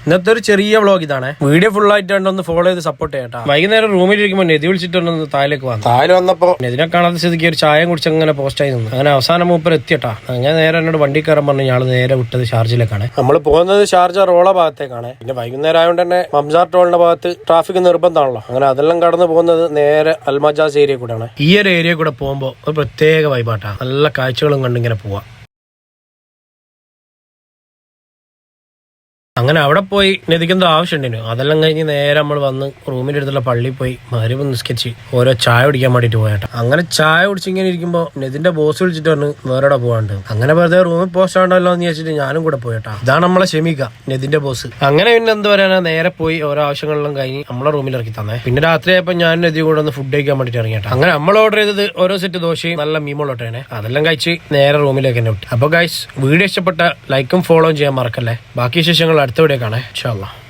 ഇന്നത്തെ ഒരു ചെറിയ വ്ളോഗ് ഇതാണ്. വീഡിയോ ഫുൾ ആയിട്ട് ഒന്ന് ഫോളോ ചെയ്ത് സപ്പോർട്ട് ചെയ്യട്ടാ. വൈകുന്നേരം റൂമിൽ ഇരിക്കുമ്പോൾ നെതി വിളിച്ചിട്ടൊന്ന് താഴേക്ക് വന്നു. താഴെ വന്നപ്പോ നെതിനെ കാണാത്ത സ്ഥിതിക്ക് ഒരു ചായ കുടിച്ച് അങ്ങനെ പോസ്റ്റായി നിന്നു. അങ്ങനെ അവസാനം മൂപ്പർ എത്തിയട്ടാ. അങ്ങനെ നേരെ എന്നോട് വണ്ടി കയറാൻ പറഞ്ഞു. ഞാൾ നേരെ വിട്ടത് ഷാർജയിലേക്കാണ്. നമ്മൾ പോകുന്നത് ഷാർജ റോള ഭാഗത്തേക്കാണ്. പിന്നെ വൈകുന്നേരം ആയതുകൊണ്ട് തന്നെ മംസാർ ടോളിന്റെ ഭാഗത്ത് ട്രാഫിക് നിർബന്ധമാണല്ലോ. അങ്ങനെ അതെല്ലാം കടന്നു പോകുന്നത് നേരെ അൽമജാസ് ഏരിയ കൂടെയാണ്. ഈ ഒരു ഏരിയ കൂടെ പോകുമ്പോൾ ഒരു പ്രത്യേക വൈബാട്ടാ. നല്ല കാഴ്ചകളും കണ്ടിങ്ങനെ പോവാ. അങ്ങനെ അവിടെ പോയി നെതിക്കെന്തോ ആവശ്യമുണ്ടായിരുന്നു. അതെല്ലാം കഴിഞ്ഞ് നേരെ നമ്മൾ വന്ന് റൂമിന്റെ അടുത്തുള്ള പള്ളിയിൽ പോയി മഗ്‌രിബ് നിസ്കരിച്ച് ഓരോ ചായ കുടിക്കാൻ വേണ്ടിട്ട് പോയാട്ടോ. അങ്ങനെ ചായ കുടിച്ച് ഇങ്ങനെ ഇരിക്കുമ്പോൾ നെതിന്റെ ബോസ് വിളിച്ചിട്ട് പറഞ്ഞു വേറെ പോകാണ്ട്. അങ്ങനെ വെറുതെ റൂമിൽ പോസ്റ്റ് ആണല്ലോ എന്ന് ചോദിച്ചിട്ട് ഞാനും കൂടെ പോയിട്ടാ. ഇതാണ് നമ്മളെ ഷെമീക, നെതിന്റെ ബോസ്. അങ്ങനെ പിന്നെ എന്താ പറയാ, നേരെ പോയി ഓരോ ആവശ്യങ്ങളെല്ലാം കഴിഞ്ഞ് നമ്മളെ റൂമിൽ ഇറക്കി തന്നെ. പിന്നെ രാത്രിയായപ്പോൾ ഞാൻ നെതി കൂടെ ഒന്ന് ഫുഡ് കഴിക്കാൻ വേണ്ടിട്ട് ഇറങ്ങിയിട്ടാ. അങ്ങനെ നമ്മൾ ഓർഡർ ചെയ്തത് ഓരോ സെറ്റ് ദോശയും നല്ല മീമോളോട്ടാണ്. അതെല്ലാം കഴിച്ച് നേരെ റൂമിലേക്ക് തന്നെ വിട്ടു. അപ്പൊ ഗൈസ്, വീഡിയോ ഇഷ്ടപ്പെട്ട ലൈക്കും ഫോളോയും ചെയ്യാൻ മറക്കല്ലേ. ബാക്കി വിശേഷങ്ങൾ അടുത്ത വീഡിയോ കാണാം ഇൻഷാ അല്ലാഹ്.